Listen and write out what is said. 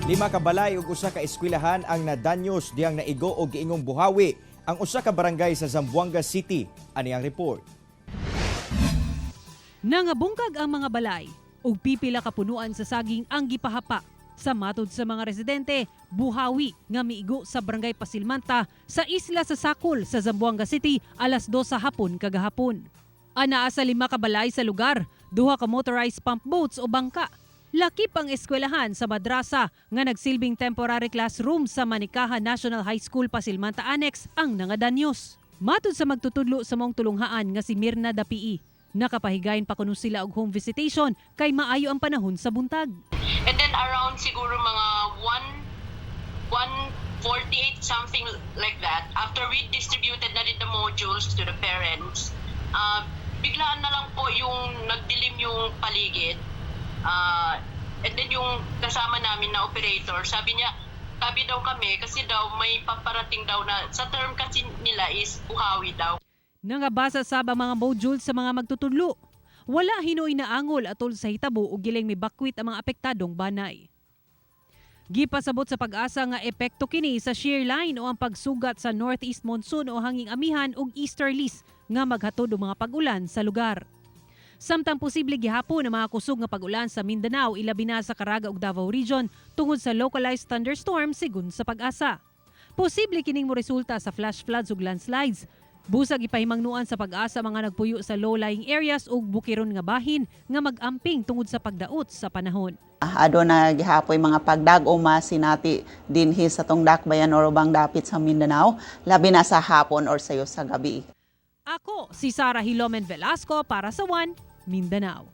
5 ka balay ug usa ka eskwelahan ang nadanyos diyang naigo og giingong buhawi ang usa ka barangay sa Zamboanga City. Ani ang report. Nangabungkag ang mga balay ug pipila ka punuan sa saging ang gipahapa. Sa matud sa mga residente, buhawi nga miigo sa barangay Pasilmanta sa isla sa Sakol sa Zamboanga City alas 2 sa hapon kagahapon. Anaa sa 5 ka balay sa lugar, 2 ka motorized pump boats o bangka. Lakip ang eskwelahan sa madrasa nga nagsilbing temporary classroom sa Manikaha National High School Pasilmanta Annex ang nangadanyos. Matud sa magtutudlo sa mong tulunghaan nga si Mirna Dapii, nakapahigayon pa kuno sila og home visitation kay maayo ang panahon sa buntag. And then around siguro mga 1:48 something like that, after we distributed na rin the modules to the parents, biglaan na lang po yung nagdilim yung paligid. And then yung kasama namin na operator, sabi niya, tabi daw kami kasi daw may paparating daw na, sa term kasi nila is buhawi daw. Nangabasa sab ang mga module sa mga magtutudlo. Wala hinoy na angol atol sa hitabo ug giling mibakwit ang mga apektadong banay. Gipasabot sa pag-asa nga epekto kini sa shear line o ang pagsugat sa northeast monsoon o hanging amihan ug easterlies nga maghatod og mga pag-ulan sa lugar. Samtang posible gihapon ang mga kusog nga pag-ulan sa Mindanao ilabi na sa Caraga ug Davao Region tungod sa localized thunderstorm sigon sa pag-asa. Posible kining moresulta sa flash floods ug landslides. Busag ipahimangnuan sa pag-asa mga nagpuyo sa low-lying areas ug bukiron nga bahin nga mag-amping tungod sa pagdaot sa panahon. Aduna gihapoy mga pagdag-uma sinati dinhi sa tong dakbayan o ubang dapit sa Mindanao labi na sa hapon or sayo sa gabi. Ako si Sarah Hilomen Velasco para sa One Mindanao.